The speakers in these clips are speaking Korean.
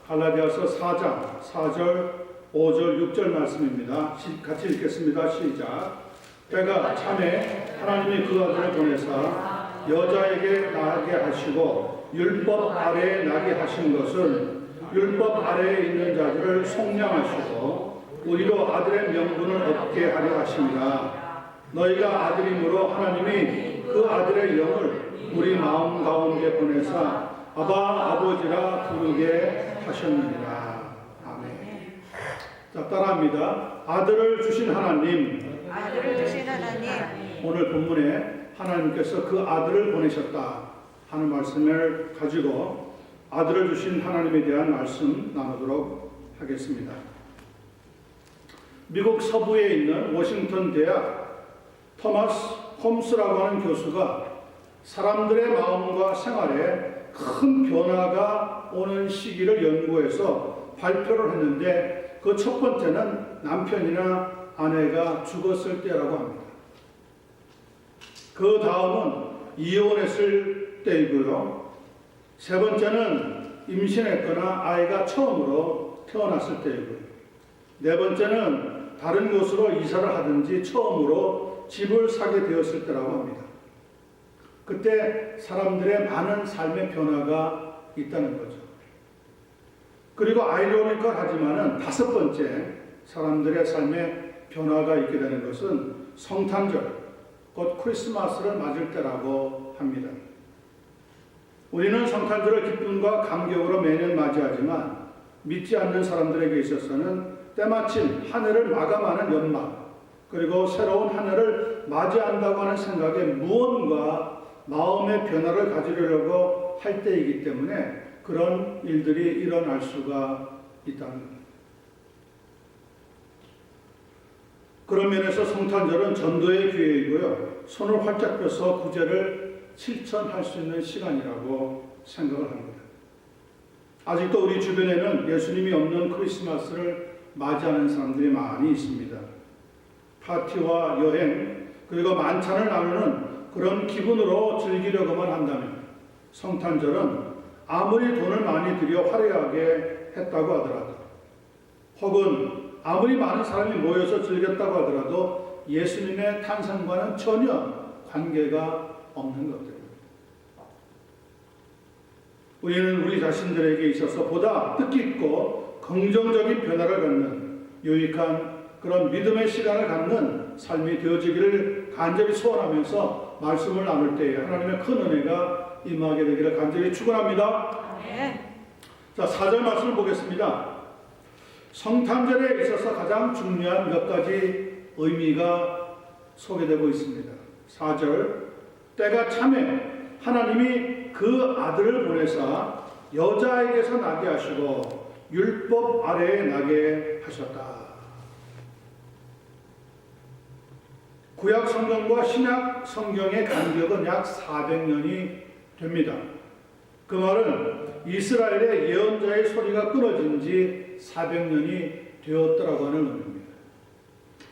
갈라디아서 4장 4절, 5절, 6절 말씀입니다. 같이 읽겠습니다. 시작. 때가 참에 하나님이 그 아들을 보내사 여자에게 나게 하시고 율법 아래에 나게 하신 것은 율법 아래에 있는 자들을 속량하시고 우리로 아들의 명분을 얻게 하려 하십니다. 너희가 아들이므로 하나님이 그 아들의 영을 우리 마음 가운데 보내사 아바 아버지라 부르게 하셨느니라. 아멘. 자, 따라합니다. 아들을 주신 하나님. 아들을 주신 하나님. 오늘 본문에 하나님께서 그 아들을 보내셨다 하는 말씀을 가지고 아들을 주신 하나님에 대한 말씀 나누도록 하겠습니다. 미국 서부에 있는 워싱턴 대학 토마스 홈스라고 하는 교수가 사람들의 마음과 생활에 큰 변화가 오는 시기를 연구해서 발표를 했는데 그 첫 번째는 남편이나 아내가 죽었을 때라고 합니다. 그 다음은 이혼했을 때이고요. 세 번째는 임신했거나 아이가 처음으로 태어났을 때이고요. 네 번째는 다른 곳으로 이사를 하든지 처음으로 집을 사게 되었을 때라고 합니다. 그때 사람들의 많은 삶의 변화가 있다는 거죠. 그리고 아이러니컬하지만은 다섯 번째 사람들의 삶의 변화가 있게 되는 것은 성탄절, 곧 크리스마스를 맞을 때라고 합니다. 우리는 성탄절을 기쁨과 감격으로 매년 맞이하지만 믿지 않는 사람들에게 있어서는 때마침 한 해를 마감하는 연말, 그리고 새로운 한 해를 맞이한다고 하는 생각에 무언가 마음의 변화를 가지려고 할 때이기 때문에 그런 일들이 일어날 수가 있다는 겁니다. 그런 면에서 성탄절은 전도의 기회이고요. 손을 활짝 펴서 구제를 실천할 수 있는 시간이라고 생각을 합니다. 아직도 우리 주변에는 예수님이 없는 크리스마스를 맞이하는 사람들이 많이 있습니다. 파티와 여행, 그리고 만찬을 나누는 그런 기분으로 즐기려고만 한다면 성탄절은 아무리 돈을 많이 들여 화려하게 했다고 하더라도, 혹은 아무리 많은 사람이 모여서 즐겼다고 하더라도 예수님의 탄생과는 전혀 관계가 없는 것들입니다. 우리는 우리 자신들에게 있어서 보다 뜻깊고 긍정적인 변화를 갖는 유익한 그런 믿음의 시간을 갖는 삶이 되어지기를 간절히 소원하면서 말씀을 나눌 때에 하나님의 큰 은혜가 임하게 되기를 간절히 축원합니다. 자, 4절 말씀을 보겠습니다. 성탄절에 있어서 가장 중요한 몇 가지 의미가 소개되고 있습니다. 4절, 때가 참에 하나님이 그 아들을 보내사 여자에게서 나게 하시고 율법 아래에 나게 하셨다. 구약 성경과 신약 성경의 간격은 약 400년이 됩니다. 그 말은 이스라엘의 예언자의 소리가 끊어진 지 400년이 되었더라고 하는 의미입니다.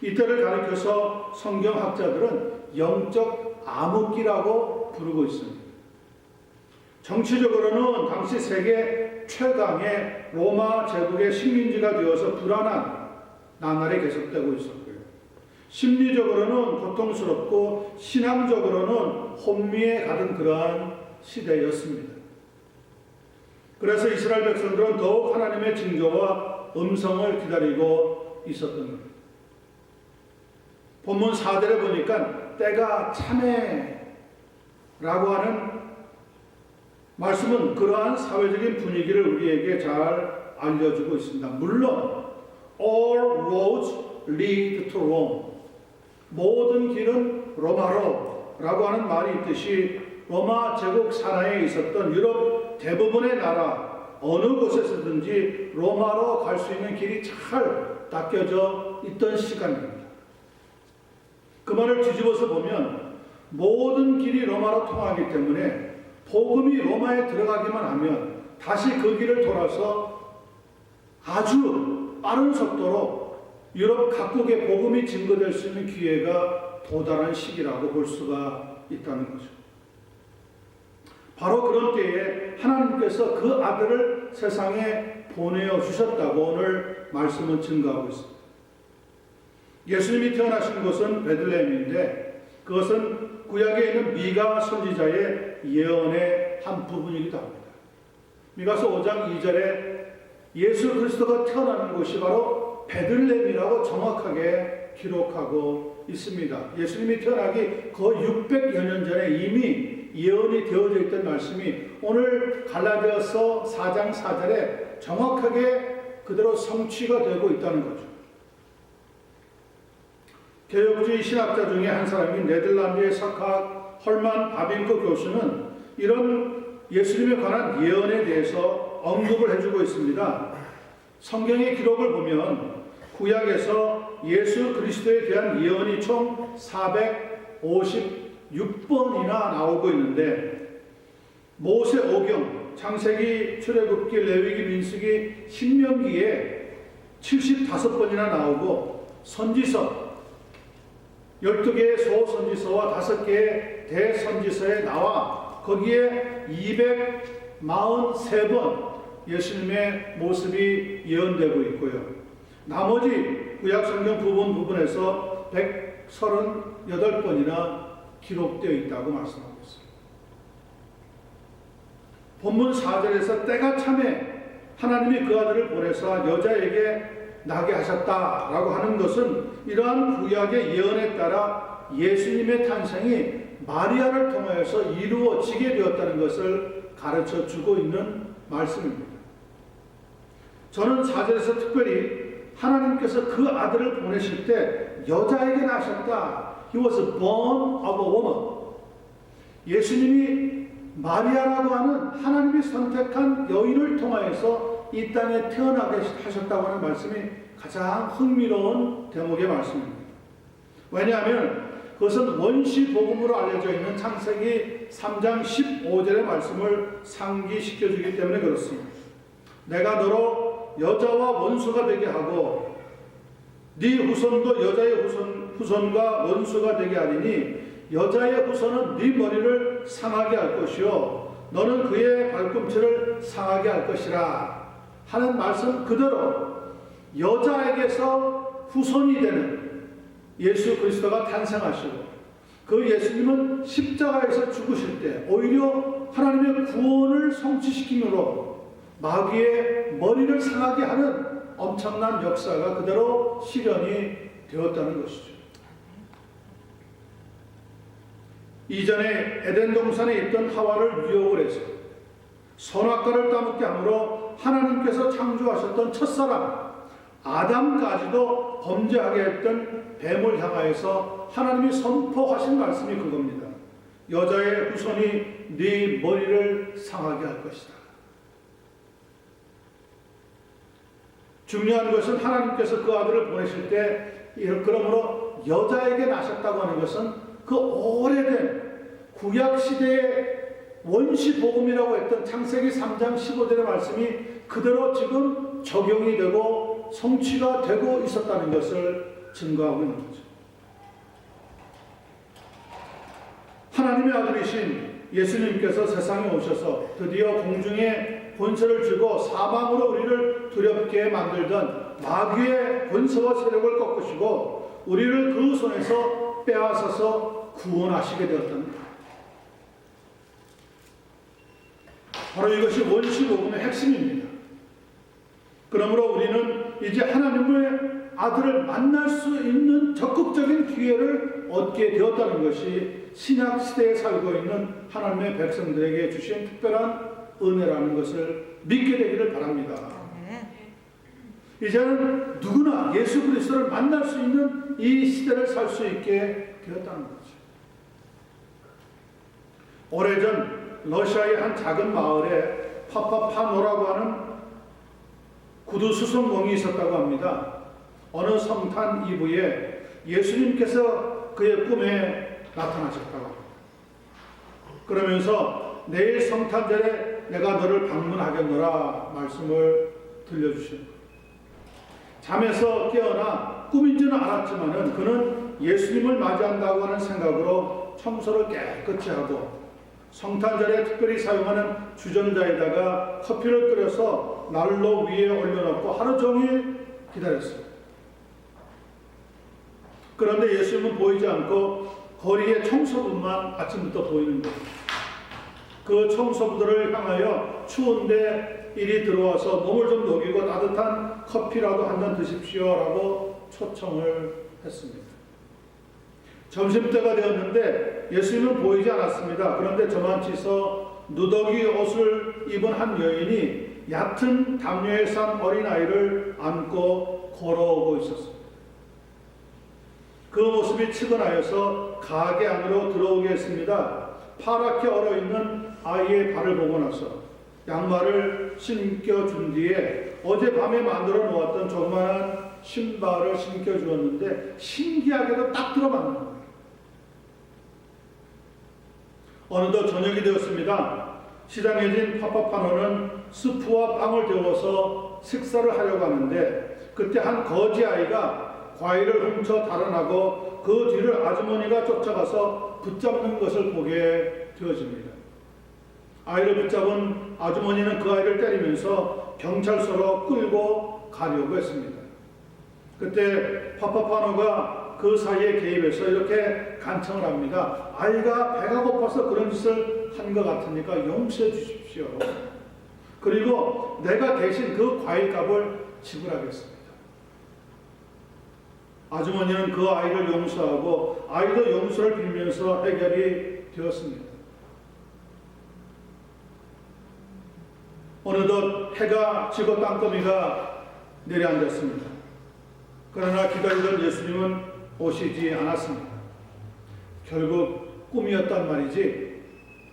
이때를 가리켜서 성경학자들은 영적 암흑기라고 부르고 있습니다. 정치적으로는 당시 세계 최강의 로마 제국의 식민지가 되어서 불안한 나날이 계속되고 있었고요. 심리적으로는 고통스럽고 신앙적으로는 혼미에 가던 그러한 시대였습니다. 그래서 이스라엘 백성들은 더욱 하나님의 징조와 음성을 기다리고 있었던 겁니다. 본문 4절에 보니까 때가 참에 라고 하는 말씀은 그러한 사회적인 분위기를 우리에게 잘 알려주고 있습니다. 물론 all roads lead to Rome, 모든 길은 로마로 라고 하는 말이 있듯이 로마 제국 산하에 있었던 유럽 대부분의 나라 어느 곳에서든지 로마로 갈 수 있는 길이 잘 닦여져 있던 시간입니다. 그 말을 뒤집어서 보면 모든 길이 로마로 통하기 때문에 복음이 로마에 들어가기만 하면 다시 그 길을 돌아서 아주 빠른 속도로 유럽 각국의 복음이 증거될 수 있는 기회가 도달한 시기라고 볼 수가 있다는 거죠. 바로 그런 때에 하나님께서 그 아들을 세상에 보내어 주셨다고 오늘 말씀은 증거하고 있습니다. 예수님이 태어나신 곳은 베들레헴인데 그것은 구약에 있는 미가 선지자의 예언의 한 부분이기도 합니다. 미가서 5장 2절에 예수 그리스도가 태어나는 곳이 바로 베들레헴이라고 정확하게 기록하고 있습니다. 예수님이 태어나기 거의 600여 년 전에 이미 예언이 되어져 있던 말씀이 오늘 갈라디아서 4장 4절에 정확하게 그대로 성취가 되고 있다는 거죠. 개혁주의 신학자 중에 한 사람인 네덜란드의 석학 헐만 바빙크 교수는 이런 예수님에 관한 예언에 대해서 언급을 해주고 있습니다. 성경의 기록을 보면 구약에서 예수 그리스도에 대한 예언이 총 456번이나 나오고 있는데 모세 오경, 창세기, 출애굽기, 레위기, 민수기, 신명기에 75번이나 나오고 선지서 12개의 소선지서와 5개의 대선지서에 나와 거기에 243번 예수님의 모습이 예언되고 있고요. 나머지 구약 성경 부분에서 138번이나 기록되어 있다고 말씀하고 있습니다. 본문 4절에서 때가 참에 하나님이 그 아들을 보내사 여자에게 나게 하셨다라고 하는 것은 이러한 구약의 예언에 따라 예수님의 탄생이 마리아를 통하여서 이루어지게 되었다는 것을 가르쳐 주고 있는 말씀입니다. 저는 4절에서 특별히 하나님께서 그 아들을 보내실 때 여자에게 나셨다. He was born of a woman. 예수님이 마리아라고 하는 하나님이 선택한 여인을 통하여서 이 땅에 태어나게 하셨다고 하는 말씀이 가장 흥미로운 대목의 말씀입니다. 왜냐하면 그것은 원시복음으로 알려져 있는 창세기 3장 15절의 말씀을 상기시켜주기 때문에 그렇습니다. 내가 너로 여자와 원수가 되게 하고 네 후손도 여자의 후손과 원수가 되게 하리니 여자의 후손은 네 머리를 상하게 할 것이요 너는 그의 발꿈치를 상하게 할 것이라 하는 말씀 그대로 여자에게서 후손이 되는 예수 그리스도가 탄생하시고 그 예수님은 십자가에서 죽으실 때 오히려 하나님의 구원을 성취시킴으로 마귀의 머리를 상하게 하는 엄청난 역사가 그대로 실현이 되었다는 것이죠. 이전에 에덴 동산에 있던 하와를 유혹을 해서 선악과를 따먹게 함으로 하나님께서 창조하셨던 첫사람 아담까지도 범죄하게 했던 뱀을 향하여서 하나님이 선포하신 말씀이 그겁니다. 여자의 후손이 네 머리를 상하게 할 것이다. 중요한 것은 하나님께서 그 아들을 보내실 때 그러므로 여자에게 나셨다고 하는 것은 그 오래된 구약시대의 원시복음이라고 했던 창세기 3장 15절의 말씀이 그대로 지금 적용이 되고 성취가 되고 있었다는 것을 증거하고 있는 거죠. 하나님의 아들이신 예수님께서 세상에 오셔서 드디어 공중에 권세를 주고 사방으로 우리를 두렵게 만들던 마귀의 권세와 세력을 꺾으시고 우리를 그 손에서 빼앗아서 구원하시게 되었다는 것. 바로 이것이 원시복음의 핵심입니다. 그러므로 우리는 이제 하나님의 아들을 만날 수 있는 적극적인 기회를 얻게 되었다는 것이 신약시대에 살고 있는 하나님의 백성들에게 주신 특별한 은혜라는 것을 믿게 되기를 바랍니다. 이제는 누구나 예수 그리스도를 만날 수 있는 이 시대를 살 수 있게 되었다는 거죠. 오래전 러시아의 한 작은 마을에 파파파노라고 하는 구두 수송공이 있었다고 합니다. 어느 성탄 이브에 예수님께서 그의 꿈에 나타나셨다고 합니다. 그러면서 내일 성탄절에 내가 너를 방문하겠노라 말씀을 들려주신 거예요. 잠에서 깨어나 꿈인지는 알았지만은 그는 예수님을 맞이한다고 하는 생각으로 청소를 깨끗이 하고 성탄절에 특별히 사용하는 주전자에다가 커피를 끓여서 난로 위에 올려놓고 하루 종일 기다렸어요. 그런데 예수님은 보이지 않고 거리에 청소부만 아침부터 보이는 거예요. 그 청소부들을 향하여 추운데 이리 들어와서 몸을 좀 녹이고 따뜻한 커피라도 한 잔 드십시오라고 초청을 했습니다. 점심때가 되었는데 예수님은 보이지 않았습니다. 그런데 저만치서 누더기 옷을 입은 한 여인이 얕은 담요에 싼 어린아이를 안고 걸어오고 있었습니다. 그 모습이 측은하여서 가게 안으로 들어오게 했습니다. 파랗게 얼어있는 아이의 발을 보고 나서 양말을 신겨준 뒤에 어젯밤에 만들어 놓았던 조그마한 신발을 신겨주었는데 신기하게도 딱 들어맞는 거예요. 어느덧 저녁이 되었습니다. 시장에 진 파파파노는 스프와 빵을 데워서 식사를 하려고 하는데 그때 한 거지 아이가 과일을 훔쳐 달아나고 그 뒤를 아주머니가 쫓아가서 붙잡는 것을 보게 되어집니다. 아이를 붙잡은 아주머니는 그 아이를 때리면서 경찰서로 끌고 가려고 했습니다. 그때 파파파노가 그 사이에 개입해서 이렇게 간청을 합니다. 아이가 배가 고파서 그런 짓을 한 것 같으니까 용서해 주십시오. 그리고 내가 대신 그 과일값을 지불하겠습니다. 아주머니는 그 아이를 용서하고 아이도 용서를 빌면서 해결이 되었습니다. 어느덧 해가 지고 땅거미가 내려앉았습니다. 그러나 기다리던 예수님은 오시지 않았습니다. 결국 꿈이었단 말이지.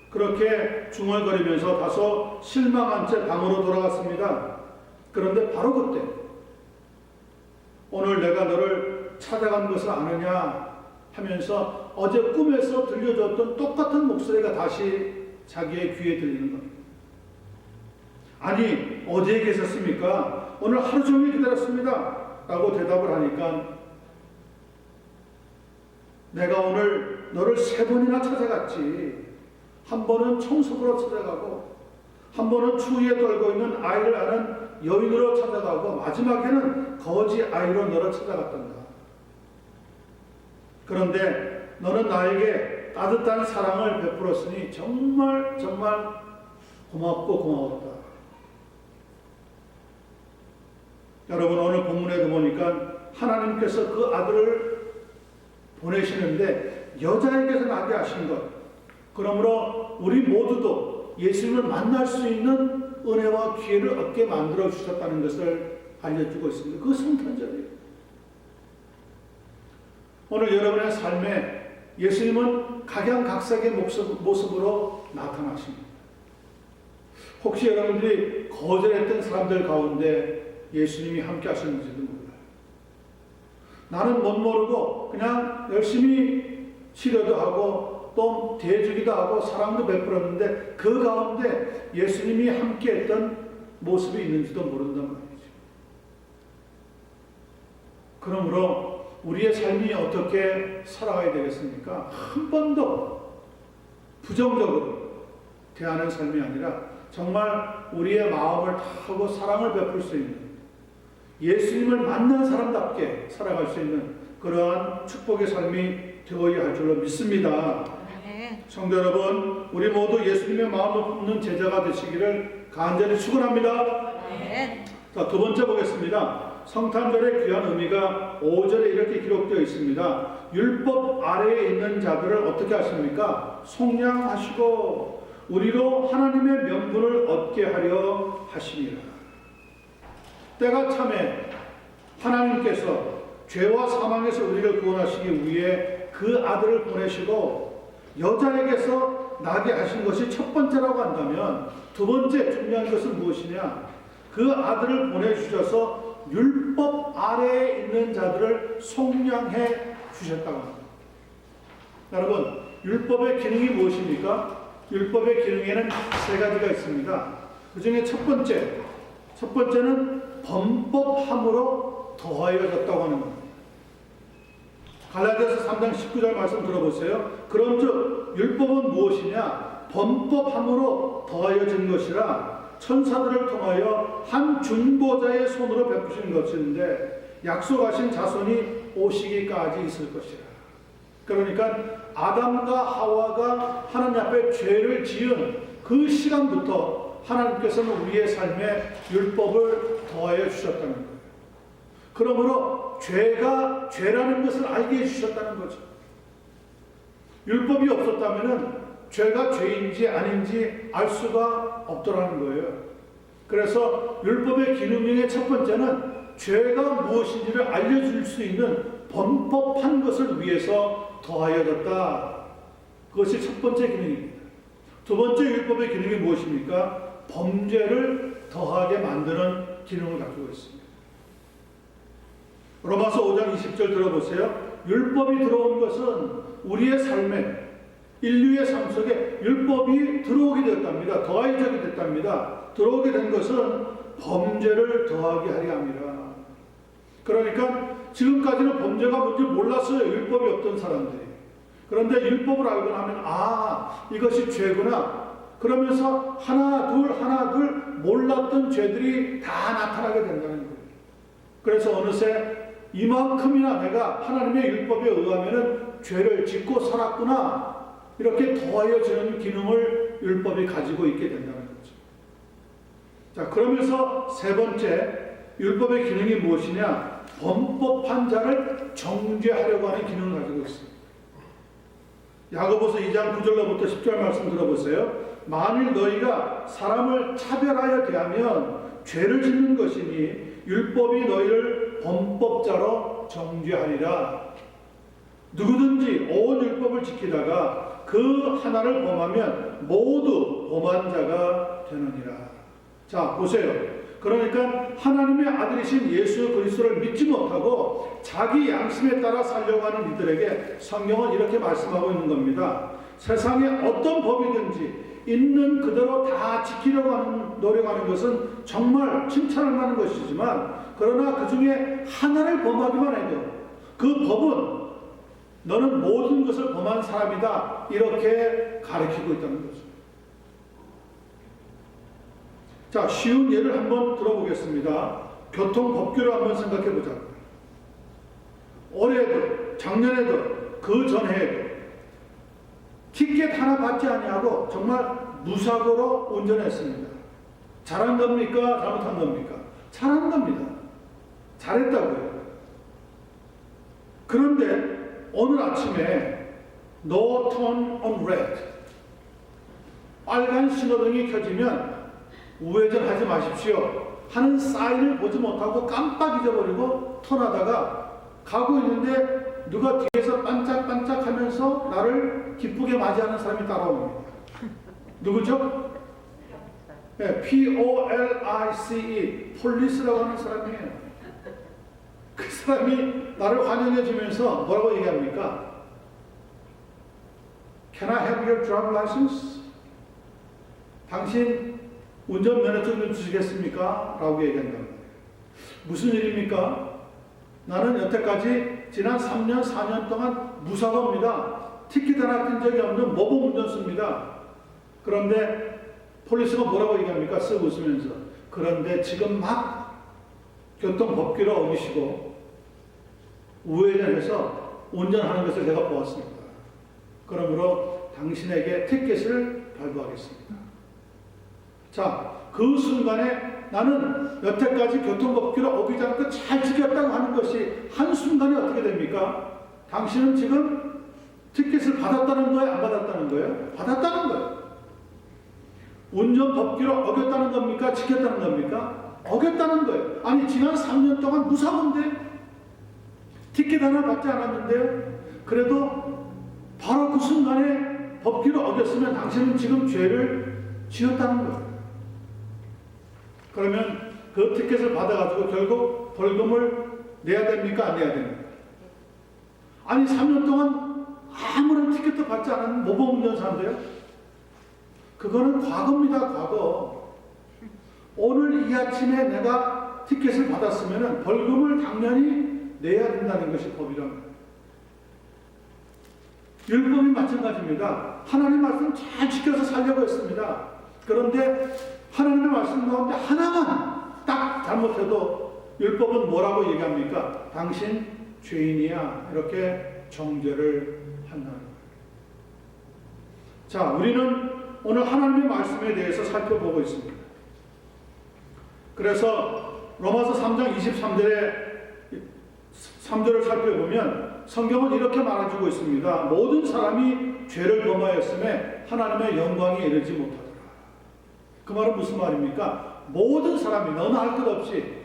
그렇게 중얼거리면서 다소 실망한 채 방으로 돌아갔습니다. 그런데 바로 그때 오늘 내가 너를 찾아간 것을 아느냐 하면서 어제 꿈에서 들려줬던 똑같은 목소리가 다시 자기의 귀에 들리는 겁니다. 아니 어디에 계셨습니까? 오늘 하루 종일 기다렸습니다 라고 대답을 하니까 내가 오늘 너를 3번이나 찾아갔지. 한 번은 청소부로 찾아가고 한 번은 추위에 떨고 있는 아이를 아는 여인으로 찾아가고 마지막에는 거지 아이로 너를 찾아갔단다. 그런데 너는 나에게 따뜻한 사랑을 베풀었으니 정말 고맙고 고마웠다. 여러분 오늘 본문에도 보니까 하나님께서 그 아들을 보내시는데 여자에게서 나게 하신 것. 그러므로 우리 모두도 예수님을 만날 수 있는 은혜와 기회를 얻게 만들어 주셨다는 것을 알려주고 있습니다. 그 성탄절이에요. 오늘 여러분의 삶에 예수님은 각양각색의 모습으로 나타나십니다. 혹시 여러분들이 거절했던 사람들 가운데 예수님이 함께 하셨는지도 몰라요. 나는 못 모르고 그냥 열심히 치료도 하고 또 대주기도 하고 사랑도 베풀었는데 그 가운데 예수님이 함께했던 모습이 있는지도 모른단 말이죠. 그러므로 우리의 삶이 어떻게 살아가야 되겠습니까? 한 번도 부정적으로 대하는 삶이 아니라 정말 우리의 마음을 다하고 사랑을 베풀 수 있는 예수님을 만난 사람답게 살아갈 수 있는 그러한 축복의 삶이 되어야 할 줄로 믿습니다. 성도 여러분, 우리 모두 예수님의 마음을 품는 제자가 되시기를 간절히 축원합니다. 자, 두 번째 보겠습니다. 성탄절의 귀한 의미가 5절에 이렇게 기록되어 있습니다. 율법 아래에 있는 자들을 어떻게 하십니까? 속량하시고 우리로 하나님의 명분을 얻게 하려 하시니라. 때가 참에 하나님께서 죄와 사망에서 우리를 구원하시기 위해 그 아들을 보내시고 여자에게서 나게 하신 것이 첫 번째라고 한다면 두 번째 중요한 것은 무엇이냐? 그 아들을 보내주셔서 율법 아래에 있는 자들을 속량해 주셨다고 합니다. 여러분, 율법의 기능이 무엇입니까? 율법의 기능에는 3가지가 있습니다. 그 중에 첫 번째는 범법함으로 더하여졌다고 하는 겁니다. 갈라디아서 3장 19절 말씀 들어보세요. 그런즉 율법은 무엇이냐? 범법함으로 더하여진 것이라 천사들을 통하여 한 중보자의 손으로 베푸신 것인데 약속하신 자손이 오시기까지 있을 것이라. 그러니까 아담과 하와가 하나님 앞에 죄를 지은 그 시간부터 하나님께서는 우리의 삶에 율법을 더하여 주셨다는 거예요. 그러므로 죄가 죄라는 것을 알게 해주셨다는 거죠. 율법이 없었다면 죄가 죄인지 아닌지 알 수가 없더라는 거예요. 그래서 율법의 기능 중에 첫 번째는 죄가 무엇인지를 알려줄 수 있는 범법한 것을 위해서 더하여졌다. 그것이 첫 번째 기능입니다. 두 번째 율법의 기능이 무엇입니까? 범죄를 더하게 만드는 기능을 가지고 있습니다. 로마서 5장 20절 들어보세요. 율법이 들어온 것은 우리의 삶에 인류의 삶 속에 율법이 들어오게 되었답니다. 더하여지게 됐답니다. 들어오게 된 것은 범죄를 더하게 하려 함이라. 그러니까 지금까지는 범죄가 뭔지 몰랐어요. 율법이 없던 사람들이. 그런데 율법을 알고 나면 이것이 죄구나. 그러면서 하나 둘 몰랐던 죄들이 다 나타나게 된다는 거예요. 그래서 어느새 이만큼이나 내가 하나님의 율법에 의하면 죄를 짓고 살았구나. 이렇게 더하여지는 기능을 율법이 가지고 있게 된다는 거죠. 자, 그러면서 세 번째 율법의 기능이 무엇이냐? 범법한 자를 정죄하려고 하는 기능을 가지고 있습니다. 야고보서 2장 9절로부터 10절 말씀 들어보세요. 만일 너희가 사람을 차별하여 대하면 죄를 짓는 것이니 율법이 너희를 범법자로 정죄하리라. 누구든지 온 율법을 지키다가 그 하나를 범하면 모두 범한 자가 되느니라. 자, 보세요. 그러니까 하나님의 아들이신 예수 그리스도를 믿지 못하고 자기 양심에 따라 살려고 하는 이들에게 성경은 이렇게 말씀하고 있는 겁니다. 세상에 어떤 법이든지 있는 그대로 다 지키려고 노력하는 것은 정말 칭찬할 만한 것이지만, 그러나 그 중에 하나를 범하기만 해도 그 법은 너는 모든 것을 범한 사람이다, 이렇게 가르치고 있다는 거죠. 자, 쉬운 예를 한번 들어보겠습니다. 교통법규를 한번 생각해 보자고요. 올해도 작년에도 그 전해에도 티켓 하나 받지 아니하고 정말 무사고로 운전했습니다. 잘한 겁니까? 잘못한 겁니까? 잘한 겁니다. 잘했다고요. 그런데 오늘 아침에 No turn on red, 빨간 신호등이 켜지면 우회전하지 마십시오 하는 사인을 보지 못하고 깜빡 잊어버리고 턴하다가 가고 있는데 누가 뒤에서 반짝반짝 하면서 나를 기쁘게 맞이하는 사람이 따라옵니다. 누구죠? 네, Police, 폴리스라고 하는 사람이에요. 그 사람이 나를 환영해 주면서 뭐라고 얘기합니까? Can I have your driver license? 당신 운전면허증 좀 주시겠습니까? 라고 얘기한다는 거예요. 무슨 일입니까? 나는 여태까지 지난 3년, 4년 동안 무사고입니다. 티켓 하나 뜬 적이 없는 모범 운전수입니다. 그런데 폴리스가 뭐라고 얘기합니까? 쓱 웃으면서. 그런데 지금 막 교통법규를 어기시고 우회전해서 운전하는 것을 제가 보았습니다. 그러므로 당신에게 티켓을 발부하겠습니다. 자, 그 순간에 나는 여태까지 교통법규를 어기지 않고 잘 지켰다고 하는 것이 한순간에 어떻게 됩니까? 당신은 지금 티켓을 받았다는 거예요? 안 받았다는 거예요? 받았다는 거예요. 운전법규를 어겼다는 겁니까? 지켰다는 겁니까? 어겼다는 거예요. 아니, 지난 3년 동안 무사고인데 티켓 하나 받지 않았는데요. 그래도 바로 그 순간에 법규를 어겼으면 당신은 지금 죄를 지었다는 거예요. 그러면 그 티켓을 받아가지고 결국 벌금을 내야 됩니까? 안 내야 됩니까? 아니, 3년 동안 아무런 티켓도 받지 않은 모범 운전사인데요. 그거는 과거입니다. 과거. 오늘 이 아침에 내가 티켓을 받았으면 벌금을 당연히 내야 된다는 것이 법이랍니다. 율법이 마찬가지입니다. 하나님 말씀 잘 지켜서 살려고 했습니다. 그런데 하나님의 말씀 가운데 하나만 딱 잘못해도 율법은 뭐라고 얘기합니까? 당신 죄인이야. 이렇게 정죄를 한다는 거예요. 자, 우리는 오늘 하나님의 말씀에 대해서 살펴보고 있습니다. 그래서 로마서 3장 3절을 살펴보면 성경은 이렇게 말해주고 있습니다. 모든 사람이 죄를 범하였음에 하나님의 영광에 이르지 못하더라. 그 말은 무슨 말입니까? 모든 사람이 너나 할 것 없이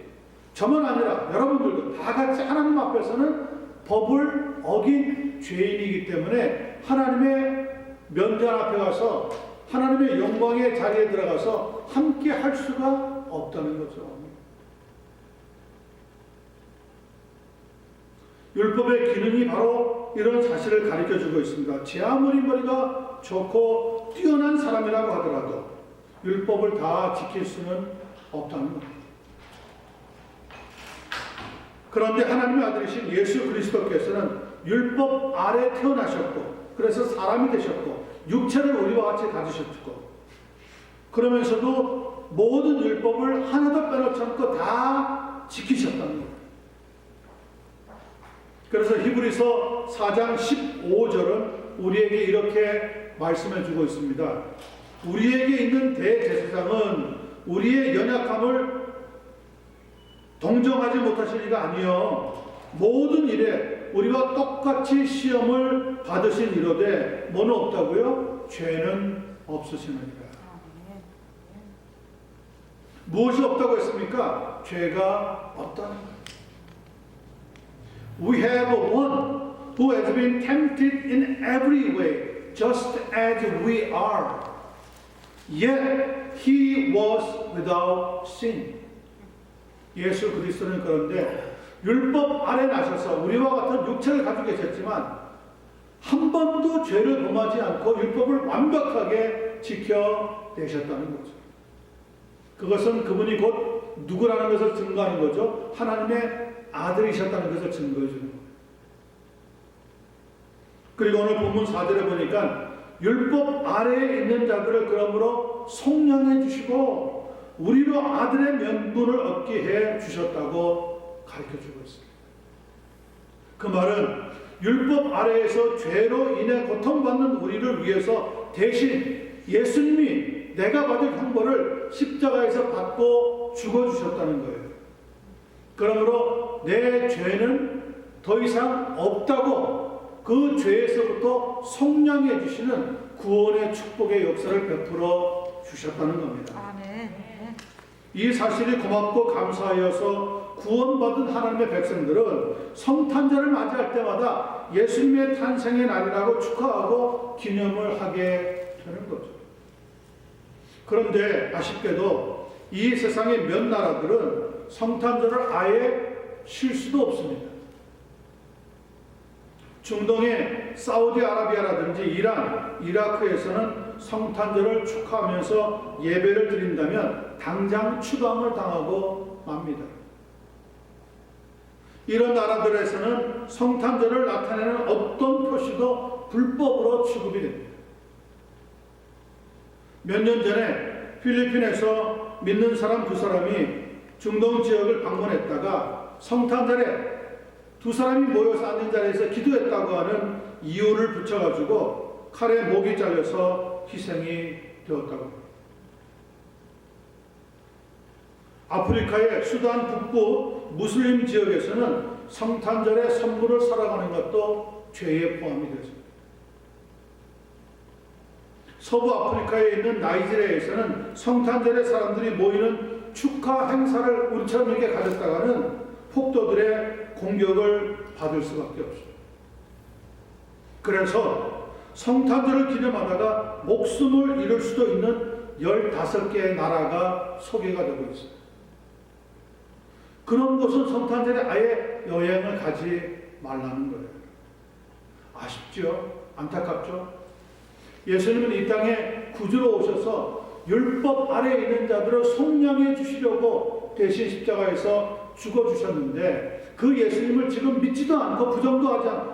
저만 아니라 여러분들도 다 같이 하나님 앞에서는 법을 어긴 죄인이기 때문에 하나님의 면전 앞에 가서 하나님의 영광의 자리에 들어가서 함께 할 수가 없다는 거죠. 율법의 기능이 바로 이런 사실을 가르쳐주고 있습니다. 제 아무리 머리가 좋고 뛰어난 사람이라고 하더라도 율법을 다 지킬 수는 없다는 겁니다. 그런데 하나님의 아들이신 예수 그리스도께서는 율법 아래 태어나셨고 그래서 사람이 되셨고 육체를 우리와 같이 가지셨고 그러면서도 모든 율법을 하나도 빼놓지 않고 다 지키셨다는 겁니다. 그래서 히브리서 4장 15절은 우리에게 이렇게 말씀해 주고 있습니다. 우리에게 있는 대제사장은 우리의 연약함을 동정하지 못하실 리가 아니요 모든 일에 우리와 똑같이 시험을 받으신 이로되 뭐는 없다고요? 죄는 없으시느니라. 무엇이 없다고 했습니까? 죄가 없다는 거예요. We have one who has been tempted in every way, just as we are. Yet he was without sin. 예수 그리스도는 그런데 율법 아래 나셔서 우리와 같은 육체를 가지고 계셨지만 한 번도 죄를 범하지 않고 율법을 완벽하게 지켜내셨다는 거죠. 그것은 그분이 곧 누구라는 것을 증거하는 거죠. 하나님의 아들이셨다는 것을 증거해 주는 거예요. 그리고 오늘 본문 4절에 보니까 율법 아래에 있는 자들을 그러므로 속량해 주시고 우리로 아들의 명분을 얻게 해 주셨다고 가르쳐주고 있습니다. 그 말은 율법 아래에서 죄로 인해 고통받는 우리를 위해서 대신 예수님이 내가 받을 형벌을 십자가에서 받고 죽어주셨다는 거예요. 그러므로 내 죄는 더 이상 없다고 그 죄에서부터 속량해 주시는 구원의 축복의 역사를 베풀어 주셨다는 겁니다. 아멘. 이 사실이 고맙고 감사하여서 구원받은 하나님의 백성들은 성탄절을 맞이할 때마다 예수님의 탄생의 날이라고 축하하고 기념을 하게 되는 거죠. 그런데 아쉽게도 이 세상의 몇 나라들은 성탄절을 아예 쉴 수도 없습니다. 중동의 사우디아라비아라든지 이란, 이라크에서는 성탄절을 축하하면서 예배를 드린다면 당장 추방을 당하고 맙니다. 이런 나라들에서는 성탄절을 나타내는 어떤 표시도 불법으로 취급이 됩니다. 몇 년 전에 필리핀에서 믿는 사람 두 사람이 중동 지역을 방문했다가 성탄절에 두 사람이 모여서 앉은 자리에서 기도했다고 하는 이유를 붙여가지고 칼에 목이 잘려서 희생이 되었다고 합니다. 아프리카의 수단 북부 무슬림 지역에서는 성탄절에 선물을 사랑하는 것도 죄에 포함이 되었습니다. 서부 아프리카에 있는 나이지리아에서는 성탄절에 사람들이 모이는 축하 행사를 우리처럼 이렇게 가졌다가는 폭도들의 공격을 받을 수밖에 없습니다. 그래서 성탄절을 기념하다가 목숨을 잃을 수도 있는 15개의 나라가 소개가 되고 있습니다. 그런 곳은 성탄절에 아예 여행을 가지 말라는 거예요. 아쉽죠? 안타깝죠? 예수님은 이 땅에 구주로 오셔서 율법 아래에 있는 자들을 속량해 주시려고 대신 십자가에서 죽어주셨는데 그 예수님을 지금 믿지도 않고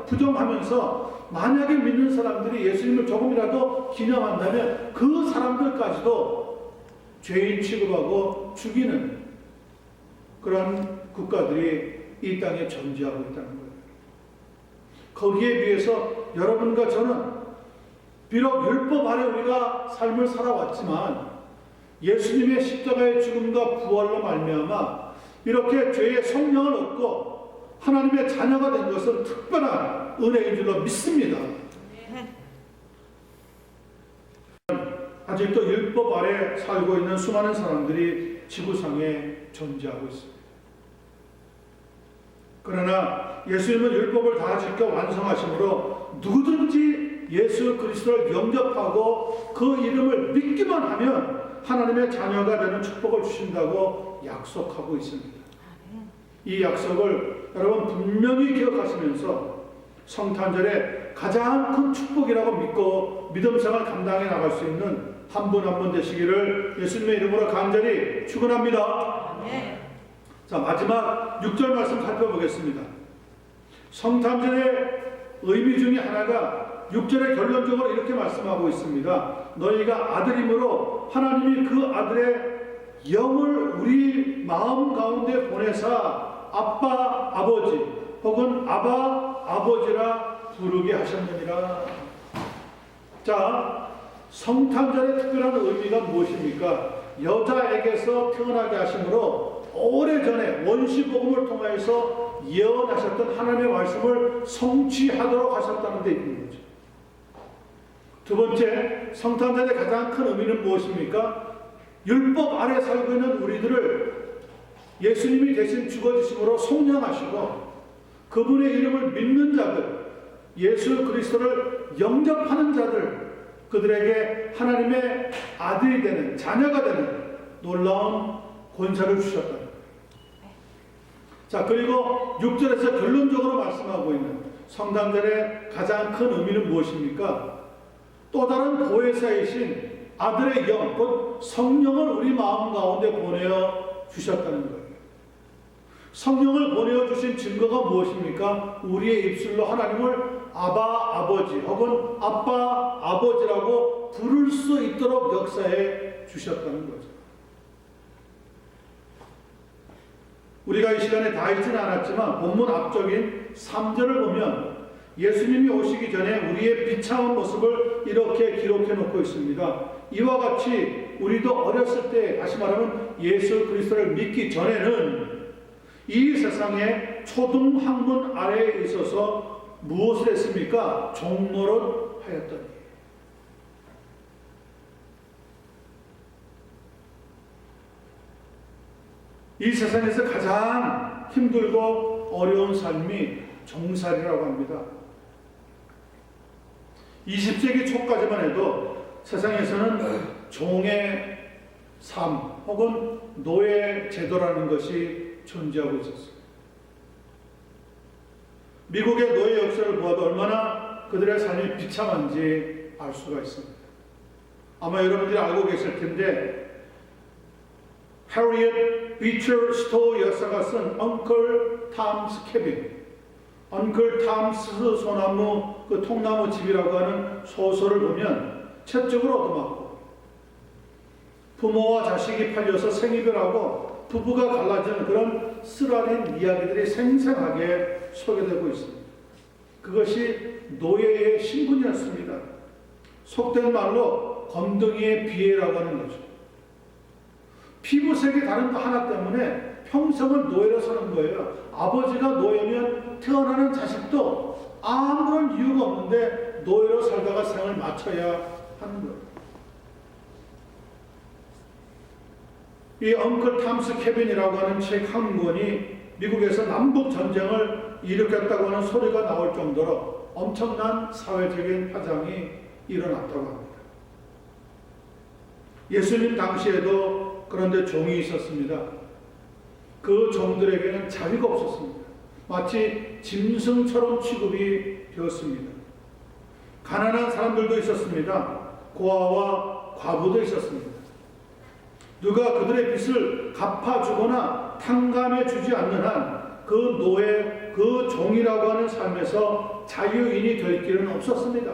부정하면서 만약에 믿는 사람들이 예수님을 조금이라도 기념한다면 그 사람들까지도 죄인 취급하고 죽이는 그런 국가들이 이 땅에 존재하고 있다는 거예요. 거기에 비해서 여러분과 저는 비록 율법 아래 우리가 삶을 살아왔지만 예수님의 십자가의 죽음과 부활로 말미암아 이렇게 죄의 성령을 얻고 하나님의 자녀가 된 것은 특별한 은혜인 줄로 믿습니다. 아직도 율법 아래 살고 있는 수많은 사람들이 지구상에 존재하고 있습니다. 그러나 예수님은 율법을 다 지켜 완성하심으로 누구든지 예수 그리스도를 영접하고 그 이름을 믿기만 하면 하나님의 자녀가 되는 축복을 주신다고 약속하고 있습니다. 이 약속을 여러분 분명히 기억하시면서 성탄절에 가장 큰 축복이라고 믿고 믿음 생활 감당해 나갈 수 있는 한 분 한 분 되시기를 예수님의 이름으로 간절히 축원합니다. 자, 마지막 6절 말씀 살펴보겠습니다. 성탄절의 의미 중에 하나가 6절의 결론적으로 이렇게 말씀하고 있습니다. 너희가 아들이므로 하나님이 그 아들의 영을 우리 마음 가운데 보내사 아빠 아버지 혹은 아바 아버지라 부르게 하셨느니라. 자, 성탄절의 특별한 의미가 무엇입니까? 여자에게서 태어나게 하심으로 오래전에 원시복음을 통하여서 예언하셨던 하나님의 말씀을 성취하도록 하셨다는 데 있는 거죠. 두 번째, 성탄절의 가장 큰 의미는 무엇입니까? 율법 아래 살고 있는 우리들을 예수님이 대신 죽어주심으로 속량하시고 그분의 이름을 믿는 자들, 예수 그리스도를 영접하는 자들, 그들에게 하나님의 아들이 되는, 자녀가 되는 놀라운 권세를 주셨다. 자, 그리고 6절에서 결론적으로 말씀하고 있는 성탄절의 가장 큰 의미는 무엇입니까? 또 다른 보혜사이신 아들의 영, 곧 성령을 우리 마음 가운데 보내어 주셨다는 거예요. 성령을 보내어 주신 증거가 무엇입니까? 우리의 입술로 하나님을 아바 아버지 혹은 아빠 아버지라고 부를 수 있도록 역사해 주셨다는 거죠. 우리가 이 시간에 다 읽지는 않았지만 본문 앞쪽인 3절을 보면 예수님이 오시기 전에 우리의 비참한 모습을 이렇게 기록해 놓고 있습니다. 이와 같이 우리도 어렸을 때, 다시 말하면 예수 그리스도를 믿기 전에는 이 세상의 초등학문 아래에 있어서 무엇을 했습니까? 종노릇 하였더니. 이 세상에서 가장 힘들고 어려운 삶이 종살이라고 합니다. 20세기 초까지만 해도 세상에서는 종의 삶 혹은 노예 제도라는 것이 존재하고 있었습니다. 미국의 노예 역사를 보아도 얼마나 그들의 삶이 비참한지 알 수가 있습니다. 아마 여러분들이 알고 계실 텐데 해리엇 비처 스토우 여사가 쓴 엉클 탐스 캐빈, 엉클 탐스 소나무 그 통나무 집이라고 하는 소설을 보면 채찍으로 얻어맞고 부모와 자식이 팔려서 생이별하고 부부가 갈라지는 그런 쓰라린 이야기들이 생생하게 소개되고 있습니다. 그것이 노예의 신분이었습니다. 속된 말로 검둥이의 비애라고 하는 거죠. 피부색이 다른 거 하나 때문에 평생을 노예로 사는 거예요. 아버지가 노예면 태어나는 자식도 아무런 이유가 없는데 노예로 살다가 생을 마쳐야 하는 거예요. 이 엉클 탐스 캐빈이라고 하는 책 한 권이 미국에서 남북 전쟁을 일으켰다고 하는 소리가 나올 정도로 엄청난 사회적인 파장이 일어났다고 합니다. 예수님 당시에도 그런데 종이 있었습니다. 그 종들에게는 자리가 없었습니다. 마치 짐승처럼 취급이 되었습니다. 가난한 사람들도 있었습니다. 고아와 과부도 있었습니다. 누가 그들의 빚을 갚아주거나 탕감해 주지 않는 한 그 노예, 그 종이라고 하는 삶에서 자유인이 될 길은 없었습니다.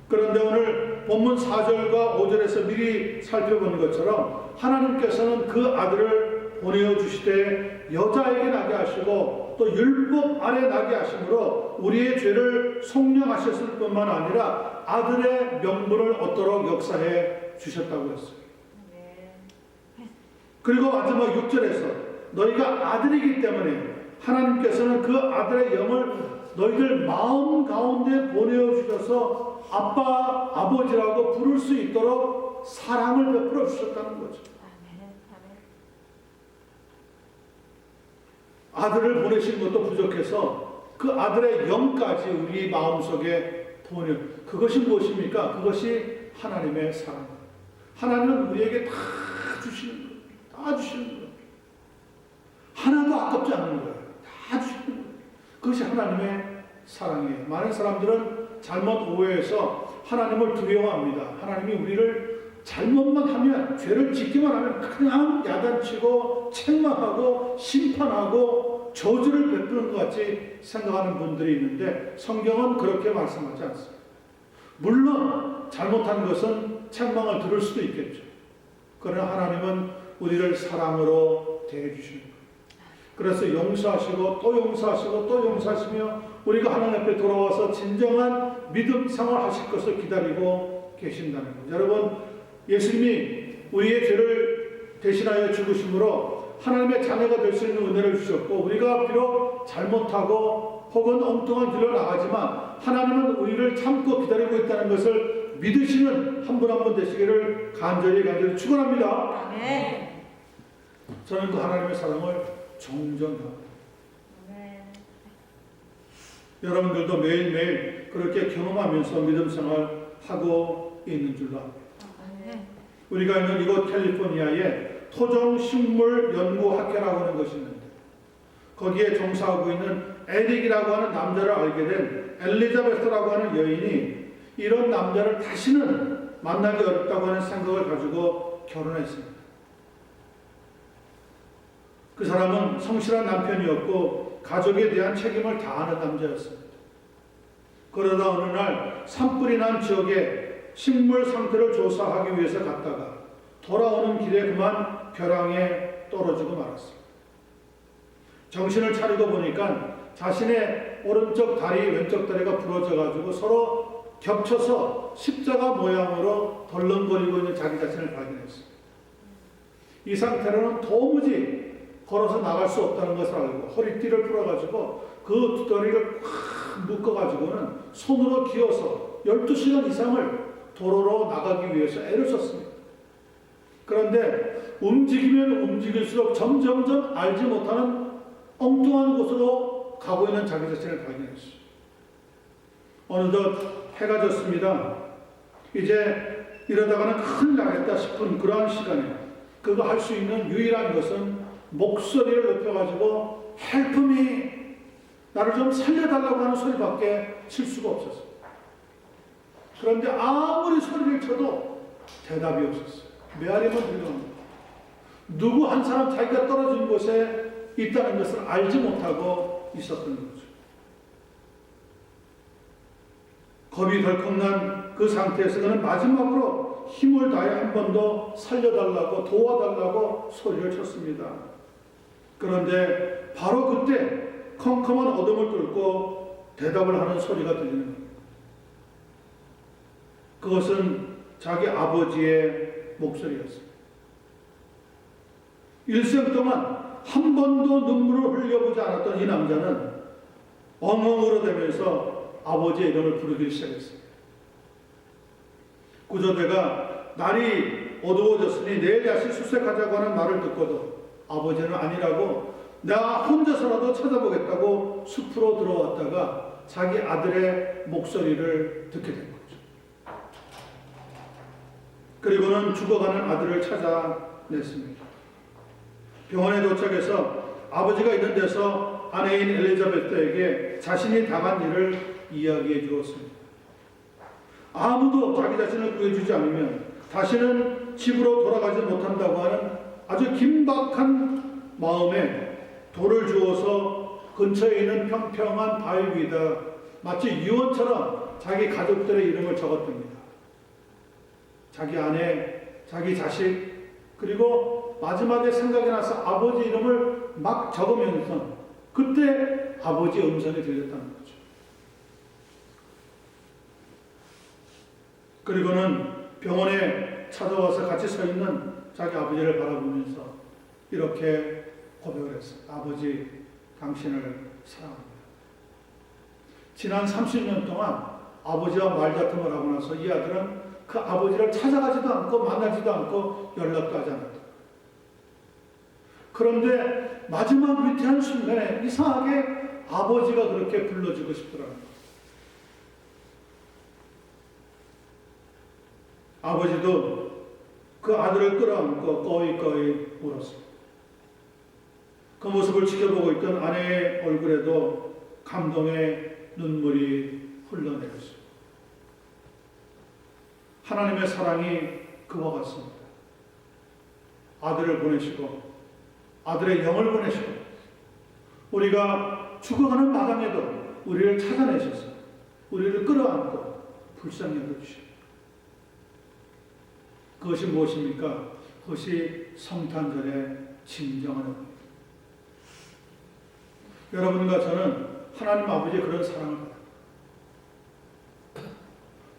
그런데 오늘 본문 4절과 5절에서 미리 살펴본 것처럼 하나님께서는 그 아들을 보내어 주시되 여자에게 나게 하시고 또 율법 아래 나게 하심으로 우리의 죄를 속량하셨을 뿐만 아니라 아들의 명분을 얻도록 역사해 주셨다고 했어요. 그리고 마지막 6절에서 너희가 아들이기 때문에 하나님께서는 그 아들의 영을 너희들 마음 가운데 보내어 주셔서 아빠, 아버지라고 부를 수 있도록 사랑을 베풀어 주셨다는 거죠. 아들을 보내신 것도 부족해서 그 아들의 영까지 우리 마음속에 보내. 그것이 무엇입니까? 그것이 하나님의 사랑. 하나님은 우리에게 다 주시는 거예요. 다 주시는 거예요. 하나도 아깝지 않는 거예요. 다 주시는 거예요. 그것이 하나님의 사랑이에요. 많은 사람들은 잘못 오해해서 하나님을 두려워합니다. 하나님이 우리를 잘못만 하면, 죄를 짓기만 하면 그냥 야단치고 책망하고 심판하고 저주를 베푸는 것 같이 생각하는 분들이 있는데 성경은 그렇게 말씀하지 않습니다. 물론 잘못한 것은 책망을 들을 수도 있겠죠. 그러나 하나님은 우리를 사랑으로 대해주시는 거예요. 그래서 용서하시고 또 용서하시고 또 용서하시며 우리가 하나님 앞에 돌아와서 진정한 믿음 생활 하실 것을 기다리고 계신다는 거예요. 여러분, 예수님이 우리의 죄를 대신하여 죽으심으로 하나님의 자녀가 될 수 있는 은혜를 주셨고, 우리가 비록 잘못하고 혹은 엉뚱한 길로 나가지만 하나님은 우리를 참고 기다리고 있다는 것을 믿으시는 한 분 한 분 되시기를 간절히 축원합니다. 아멘. 저는 그 하나님의 사랑을 정정합니다. 여러분들도 매일매일 그렇게 경험하면서 믿음 생활하고 있는 줄로 압니다. 우리가 있는 이곳 캘리포니아에 토종식물연구학회라고 하는 것이 있는데 거기에 종사하고 있는 에릭이라고 하는 남자를 알게 된 엘리자베스라고 하는 여인이 이런 남자를 다시는 만나기 어렵다고 하는 생각을 가지고 결혼했습니다. 그 사람은 성실한 남편이었고 가족에 대한 책임을 다하는 남자였습니다. 그러다 어느 날 산불이 난 지역에 식물 상태를 조사하기 위해서 갔다가 돌아오는 길에 그만 벼랑에 떨어지고 말았습니다. 정신을 차리고 보니까 자신의 오른쪽 다리, 왼쪽 다리가 부러져가지고 서로 겹쳐서 십자가 모양으로 덜렁거리고 있는 자기 자신을 발견했습니다. 이 상태로는 도무지 걸어서 나갈 수 없다는 것을 알고 허리띠를 풀어가지고 그 두 다리를 확 묶어가지고는 손으로 기어서 12시간 이상을 도로로 나가기 위해서 애를 썼습니다. 그런데 움직이면 움직일수록 점점점 알지 못하는 엉뚱한 곳으로 가고 있는 자기 자신을 발견했어요. 어느덧 해가 졌습니다. 이제 이러다가는 큰일 나겠다 싶은 그러한 시간에 그가 할 수 있는 유일한 것은 목소리를 높여가지고 Help me! 나를 좀 살려달라고 하는 소리밖에 칠 수가 없었어요. 그런데 아무리 소리를 쳐도 대답이 없었어요. 메아리만 들려옵니다. 누구 한 사람 자기가 떨어진 곳에 있다는 것을 알지 못하고 있었던 거죠. 겁이 덜컥 난 그 상태에서 그는 마지막으로 힘을 다해 한 번 더 살려달라고 도와달라고 소리를 쳤습니다. 그런데 바로 그때 컴컴한 어둠을 뚫고 대답을 하는 소리가 들리는 겁니다. 그것은 자기 아버지의 목소리였습니다. 일생 동안 한 번도 눈물을 흘려보지 않았던 이 남자는 엉엉 울어대면서 아버지의 이름을 부르기 시작했습니다. 구조대가 날이 어두워졌으니 내일 다시 수색하자고 하는 말을 듣고도 아버지는 아니라고 내가 혼자서라도 찾아보겠다고 숲으로 들어왔다가 자기 아들의 목소리를 듣게 된 거죠. 그리고는 죽어가는 아들을 찾아냈습니다. 병원에 도착해서 아버지가 있는 데서 아내인 엘리자베트에게 자신이 당한 일을 이야기해 주었습니다. 아무도 자기 자신을 구해주지 않으면 다시는 집으로 돌아가지 못한다고 하는 아주 긴박한 마음에 돌을 주어서 근처에 있는 평평한 바위 위에다 마치 유언처럼 자기 가족들의 이름을 적었답니다. 자기 아내, 자기 자식, 그리고 마지막에 생각이 나서 아버지 이름을 막 적으면서 그때 아버지 음성이 들렸다는 거죠. 그리고는 병원에 찾아와서 같이 서 있는 자기 아버지를 바라보면서 이렇게 고백을 했어요. 아버지, 당신을 사랑합니다. 지난 30년 동안 아버지와 말다툼을 하고 나서 이 아들은 그 아버지를 찾아가지도 않고 만나지도 않고 연락도 하지 않았다. 그런데 마지막 위태한 순간에 이상하게 아버지가 그렇게 불러주고 싶더라고요. 아버지도 그 아들을 끌어안고 꺼이꺼이 울었습니다. 그 모습을 지켜보고 있던 아내의 얼굴에도 감동의 눈물이 흘러내렸습니다. 하나님의 사랑이 그와 같습니다. 아들을 보내시고 아들의 영을 보내시고 우리가 죽어가는 마당에도 우리를 찾아내셔서 우리를 끌어안고 불쌍히 여겨주십니다. 그것이 무엇입니까? 그것이 성탄절의 진정한 의미입니다. 여러분과 저는 하나님 아버지의 그런 사랑을 받아요.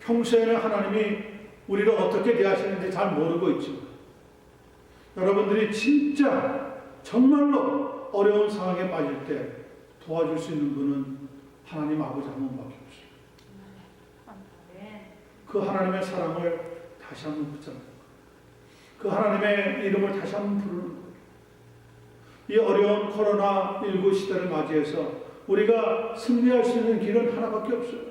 평소에는 하나님이 우리를 어떻게 대하시는지 잘 모르고 있지만 여러분들이 진짜 정말로 어려운 상황에 빠질 때 도와줄 수 있는 분은 하나님 아버지 한 분밖에 없습니다. 그 하나님의 사랑을 다시 한번 붙잡는 것, 그 하나님의 이름을 다시 한번 부르는 것. 이 어려운 코로나19 시대를 맞이해서 우리가 승리할 수 있는 길은 하나밖에 없어요.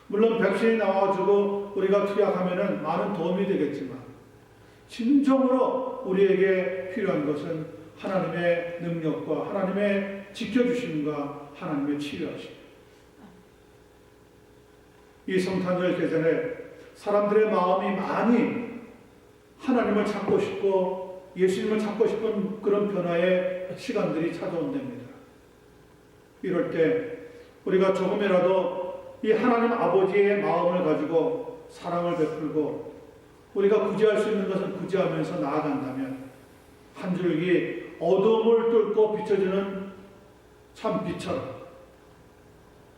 물론 백신이 나와가지고 우리가 투약하면 많은 도움이 되겠지만 진정으로 우리에게 필요한 것은 하나님의 능력과 하나님의 지켜주심과 하나님의 치료하심. 이 성탄절 계절에 사람들의 마음이 많이 하나님을 찾고 싶고 예수님을 찾고 싶은 그런 변화의 시간들이 찾아온답니다. 이럴 때 우리가 조금이라도 이 하나님 아버지의 마음을 가지고 사랑을 베풀고 우리가 구제할 수 있는 것은 구제하면서 나아간다면 한 줄기 어둠을 뚫고 비춰지는 참 빛처럼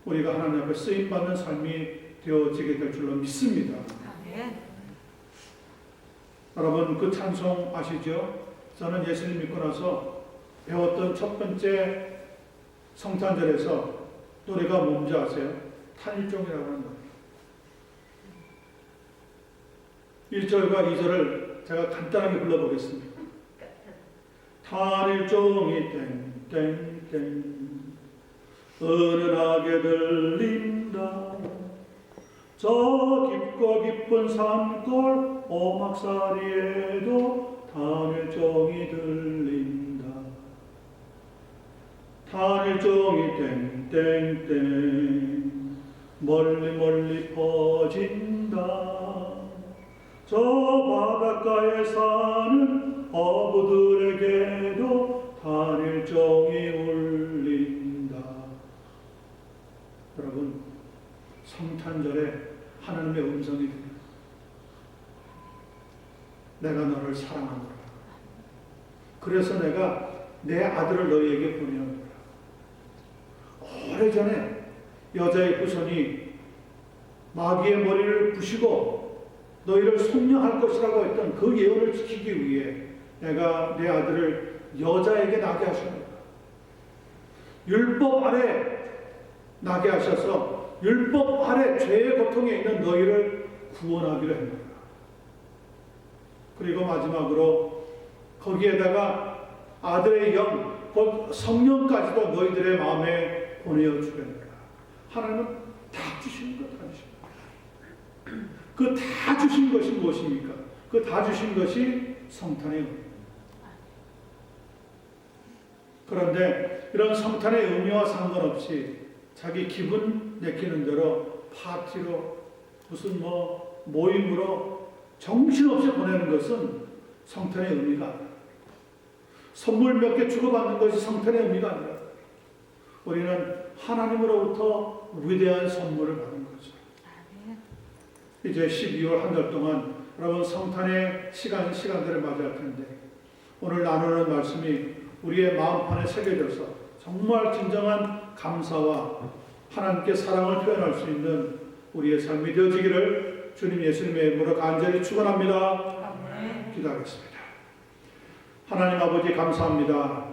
우리가 하나님 앞에 쓰임받는 삶이 되어지게 될 줄로 믿습니다. 여러분 그 찬송 아시죠? 저는 예수님 믿고 나서 배웠던 첫 번째 성탄절에서 노래가 뭔지 아세요? 탄일종이라고 하는 노래. 1절과 2절을 제가 간단하게 불러보겠습니다. 탄일종이 땡땡땡 은은하게 들린다. 저 깊고 깊은 산골 오막살이에도 탄일종이 들린다. 탄일종이 땡땡땡 멀리 멀리 퍼진다. 저 바닷가에 사는 어부들에게도 탄일종이 울린다. 여러분 성탄절에 하나님의 음성이 들려요. 내가 너를 사랑하노라. 그래서 내가 내 아들을 너희에게 보내노라. 오래전에 여자의 후손이 마귀의 머리를 부시고 너희를 속량할 것이라고 했던 그 예언을 지키기 위해 내가 내 아들을 여자에게 나게 하십니다. 율법 아래 나게 하셔서 율법 아래 죄의 고통에 있는 너희를 구원하기로 합니다. 그리고 마지막으로 거기에다가 아들의 영, 곧 성령까지도 너희들의 마음에 보내어 주겠노라. 하나님은 다 주시는 것, 다 주시는 것. 그 다 주신 것이 무엇입니까? 그 다 주신 것이 성탄의 의미입니다. 그런데 이런 성탄의 의미와 상관없이 자기 기분 내키는 대로 파티로 무슨 모임으로 정신없이 보내는 것은 성탄의 의미가 아닙니다. 선물 몇 개 주고받는 것이 성탄의 의미가 아니라 우리는 하나님으로부터 위대한 선물을 받은 거죠. 이제 12월 한 달 동안 여러분 성탄의 시간들을 맞이할 텐데 오늘 나누는 말씀이 우리의 마음판에 새겨져서 정말 진정한 감사와 하나님께 사랑을 표현할 수 있는 우리의 삶이 되어지기를 주님 예수님의 이름으로 간절히 축원합니다. 기도하겠습니다. 하나님 아버지 감사합니다.